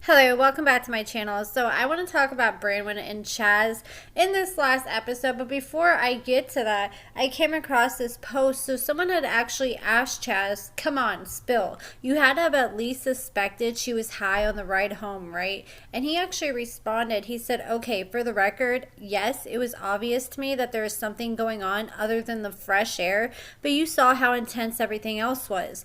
Hello, welcome back to my channel. So I want to talk about Branwin and Chazz in this last episode, but before I get to that, I came across this post. So someone had actually asked Chazz, come on, spill. You had to have at least suspected she was high on the ride home, right? And he actually responded. He said, okay, for the record, yes, it was obvious to me that there was something going on other than the fresh air, but you saw how intense everything else was.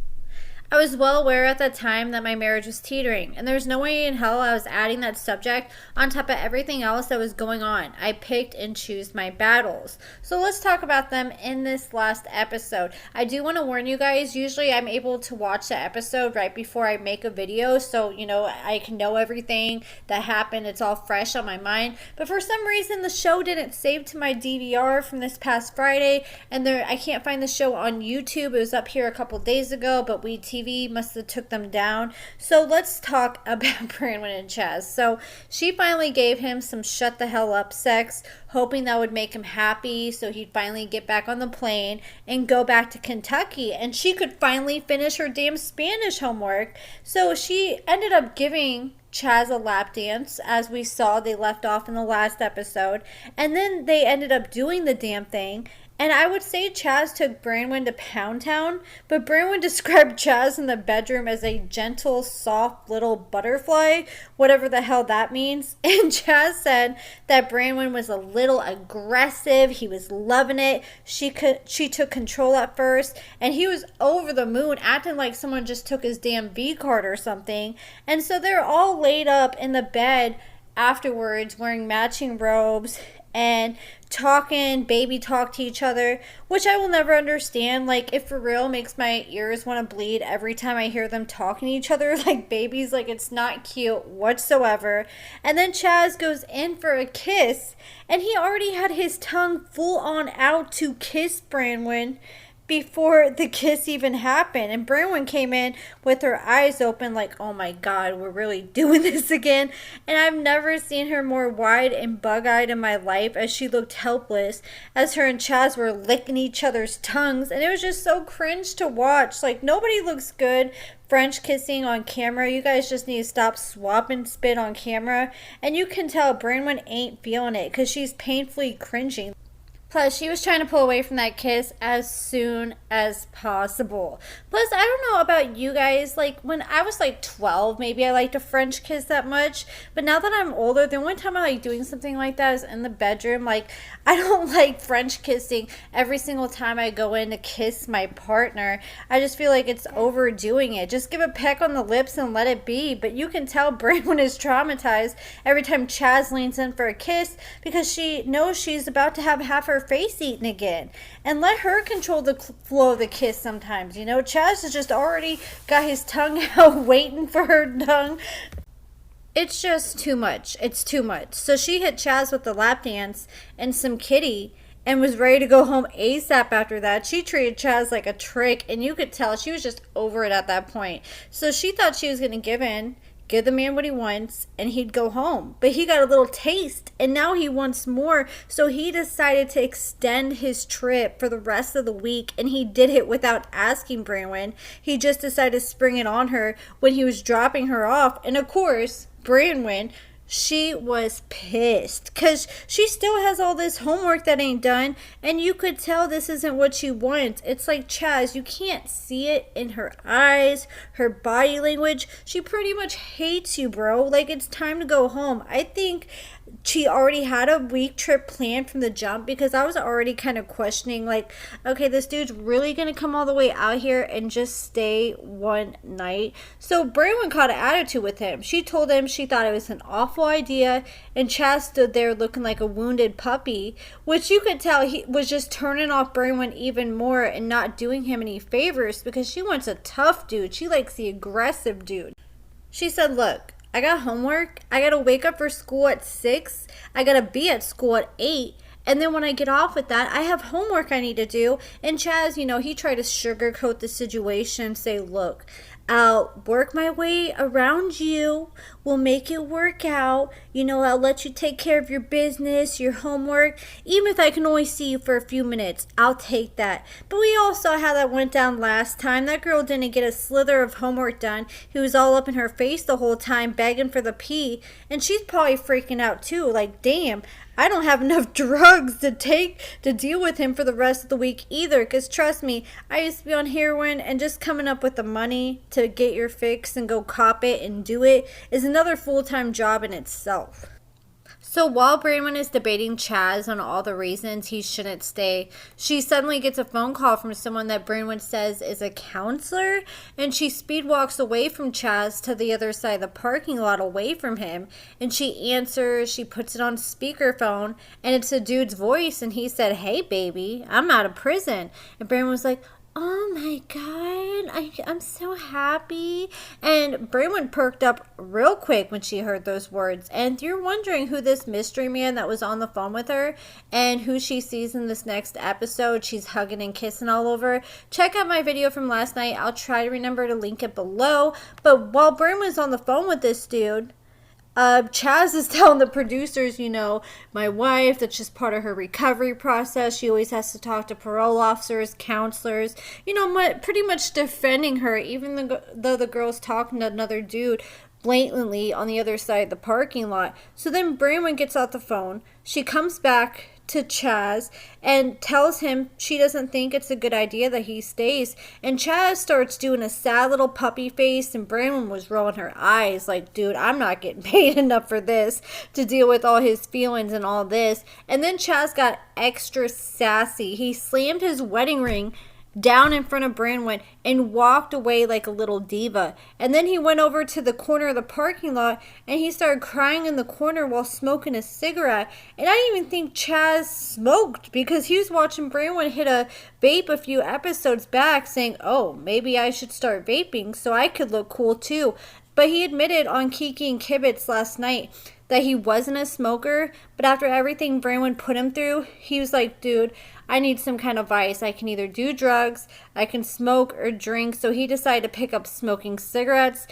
I was well aware at the time that my marriage was teetering, and there's no way in hell I was adding that subject on top of everything else that was going on. I picked and chose my battles. So let's talk about them in this last episode. I do want to warn you guys, usually I'm able to watch the episode right before I make a video, so I can know everything that happened. It's all fresh on my mind. But for some reason the show didn't save to my DVR from this past Friday, and I can't find the show on YouTube. It was up here a couple days ago, but TV must have took them down. So let's talk about Branwin and Chazz. So she finally gave him some shut the hell up sex, hoping that would make him happy so he'd finally get back on the plane and go back to Kentucky and she could finally finish her damn Spanish homework. So she ended up giving Chazz a lap dance, as we saw they left off in the last episode, and then they ended up doing the damn thing. And I would say Chazz took Branwin to Pound Town, but Branwin described Chazz in the bedroom as a gentle, soft little butterfly, whatever the hell that means. And Chazz said that Branwin was a little aggressive. He was loving it. She took control at first, and he was over the moon, acting like someone just took his damn V card or something. And so they're all laid up in the bed afterwards, wearing matching robes and talking baby talk to each other, which I will never understand. Like, it for real makes my ears want to bleed every time I hear them talking to each other like babies. Like, it's not cute whatsoever. And then Chazz goes in for a kiss, and he already had his tongue full on out to kiss Branwin before the kiss even happened. And Branwin came in with her eyes open like, oh my god, we're really doing this again. And I've never seen her more wide and bug-eyed in my life, as she looked helpless as her and Chazz were licking each other's tongues. And it was just so cringe to watch. Like, nobody looks good French kissing on camera. You guys just need to stop swapping spit on camera. And you can tell Branwin ain't feeling it because she's painfully cringing. Plus, she was trying to pull away from that kiss as soon as possible. Plus, I don't know about you guys, like, when I was like 12, maybe I liked a French kiss that much. But now that I'm older, the only time I like doing something like that is in the bedroom. Like, I don't like French kissing every single time I go in to kiss my partner. I just feel like it's overdoing it. Just give a peck on the lips and let it be. But you can tell Branwin is traumatized every time Chazz leans in for a kiss, because she knows she's about to have half her face eaten again. And let her control the flow of the kiss sometimes. Chazz has just already got his tongue out waiting for her tongue. It's just too much. It's too much. So she hit Chazz with the lap dance and some kitty and was ready to go home ASAP after that. She treated Chazz like a trick, and you could tell she was just over it at that point. So she thought she was going to give the man what he wants, and he'd go home. But he got a little taste, and now he wants more. So he decided to extend his trip for the rest of the week, and he did it without asking Branwin. He just decided to spring it on her when he was dropping her off. And of course, Branwin, she was pissed because she still has all this homework that ain't done, and you could tell this isn't what she wants. It's like, Chazz, you can't see it in her eyes, her body language. She pretty much hates you, bro. Like, it's time to go home. I think she already had a week trip planned from the jump, because I was already kind of questioning, like, okay, this dude's really gonna come all the way out here and just stay one night. So Branwin caught an attitude with him. She told him she thought it was an awful idea, and Chazz stood there looking like a wounded puppy, which you could tell he was just turning off Branwin even more and not doing him any favors, because she wants a tough dude. She likes the aggressive dude. She said, look, I got homework. I got to wake up for school at 6. I got to be at school at 8. And then when I get off with that, I have homework I need to do. And Chazz, he tried to sugarcoat the situation, say, look, I'll work my way around you. We'll make it work out. I'll let you take care of your business, your homework. Even if I can only see you for a few minutes, I'll take that. But we all saw how that went down last time. That girl didn't get a slither of homework done. He was all up in her face the whole time, begging for the pee. And she's probably freaking out too. Like, damn, I don't have enough drugs to take to deal with him for the rest of the week either. Because trust me, I used to be on heroin, and just coming up with the money to get your fix and go cop it and do it is another full-time job in itself. So while Branwin is debating Chazz on all the reasons he shouldn't stay, she suddenly gets a phone call from someone that Branwin says is a counselor, and she speed walks away from Chazz to the other side of the parking lot away from him, and she answers, she puts it on speakerphone, and it's a dude's voice, and he said, "Hey baby, I'm out of prison." And Branwin was like, "Oh my God, I'm so happy." And Branwin perked up real quick when she heard those words. And you're wondering who this mystery man that was on the phone with her and who she sees in this next episode. She's hugging and kissing all over. Check out my video from last night. I'll try to remember to link it below. But while Branwin's on the phone with this dude, Chazz is telling the producers, my wife, that's just part of her recovery process. She always has to talk to parole officers, counselors, pretty much defending her, even though the girl's talking to another dude blatantly on the other side of the parking lot. So then Branwin gets off the phone. She comes back to Chazz and tells him she doesn't think it's a good idea that he stays. And Chazz starts doing a sad little puppy face, and Branwin was rolling her eyes like, dude, I'm not getting paid enough for this to deal with all his feelings and all this. And then Chazz got extra sassy. He slammed his wedding ring down in front of Branwin and walked away like a little diva. And then he went over to the corner of the parking lot and he started crying in the corner while smoking a cigarette. And I didn't even think Chazz smoked, because he was watching Branwin hit a vape a few episodes back, saying, "Oh, maybe I should start vaping so I could look cool too." But he admitted on Kiki and Kibitz last night that he wasn't a smoker, but after everything Branwin put him through, he was like, dude, I need some kind of vice. I can either do drugs, I can smoke or drink. So he decided to pick up smoking cigarettes,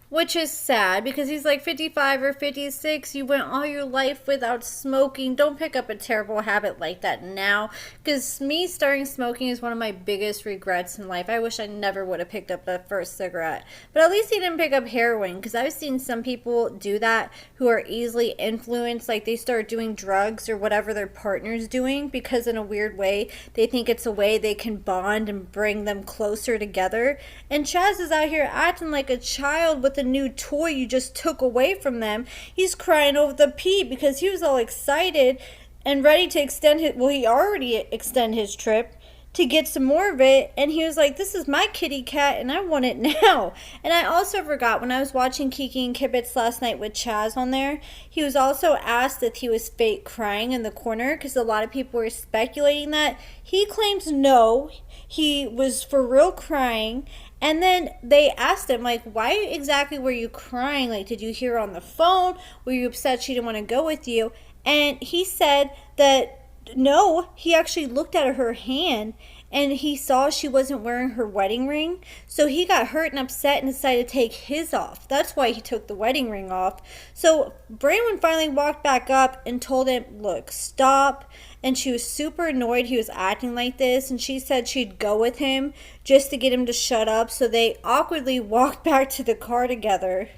which is sad because he's like 55 or 56. You went all your life without smoking. Don't pick up a terrible habit like that now, because me starting smoking is one of my biggest regrets in life. I wish I never would have picked up that first cigarette. But at least he didn't pick up heroin, because I've seen some people do that who are easily influenced. Like they start doing drugs or whatever their partner's doing because in a weird way they think it's a way they can bond and bring them closer together. And Chazz is out here acting like a child with a new toy you just took away from them. He's crying over the pee because he was all excited and ready to extend his, well, he already extended his trip to get some more of it, and he was like, this is my kitty cat and I want it now. And I also forgot, when I was watching Kiki and Kibitz last night with Chazz on there, he was also asked if he was fake crying in the corner, because a lot of people were speculating that. He claims no, he was for real crying. And then they asked him, like, why exactly were you crying? Like, did you hear her on the phone? Were you upset she didn't want to go with you? And he said that no, he actually looked at her hand and he saw she wasn't wearing her wedding ring. So he got hurt and upset and decided to take his off. That's why he took the wedding ring off. So Branwin finally walked back up and told him, look, stop. And she was super annoyed he was acting like this. And she said she'd go with him just to get him to shut up. So they awkwardly walked back to the car together.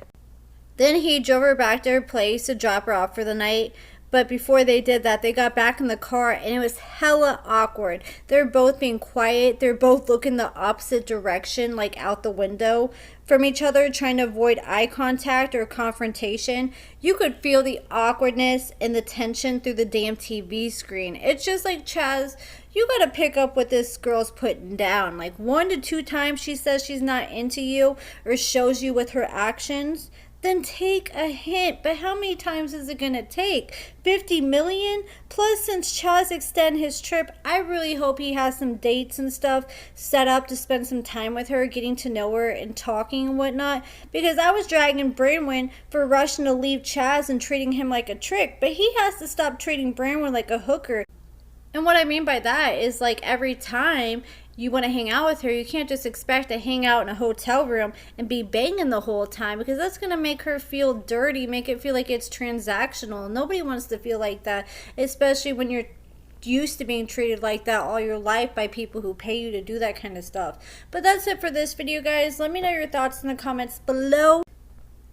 Then he drove her back to her place to drop her off for the night. But before they did that, they got back in the car and it was hella awkward. They're both being quiet. They're both looking the opposite direction, like out the window from each other, trying to avoid eye contact or confrontation. You could feel the awkwardness and the tension through the damn TV screen. It's just like, Chazz, you gotta pick up what this girl's putting down. Like 1 to 2 times she says she's not into you or shows you with her actions. Then take a hint. But how many times is it going to take? 50 million? Plus, since Chazz extended his trip, I really hope he has some dates and stuff set up to spend some time with her, getting to know her and talking and whatnot. Because I was dragging Branwin for rushing to leave Chazz and treating him like a trick. But he has to stop treating Branwin like a hooker. And what I mean by that is, like, every time you want to hang out with her, you can't just expect to hang out in a hotel room and be banging the whole time, because that's going to make her feel dirty, make it feel like it's transactional. Nobody wants to feel like that, especially when you're used to being treated like that all your life by people who pay you to do that kind of stuff. But that's it for this video, guys. Let me know your thoughts in the comments below.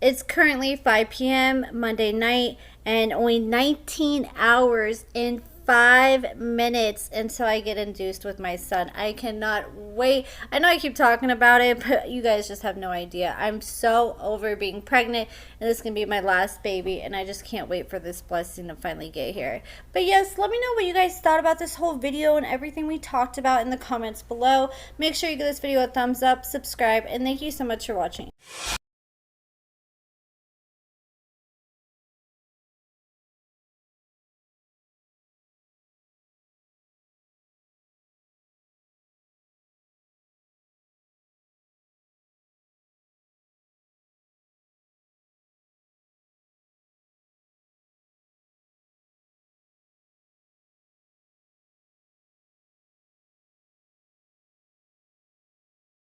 It's currently 5 p.m. Monday night, and only 19 hours and 5 minutes until I get induced with my son. I cannot wait. I know I keep talking about it, but you guys just have no idea. I'm so over being pregnant, and this is going to be my last baby, and I just can't wait for this blessing to finally get here. But yes, let me know what you guys thought about this whole video and everything we talked about in the comments below. Make sure you give this video a thumbs up, subscribe, and thank you so much for watching.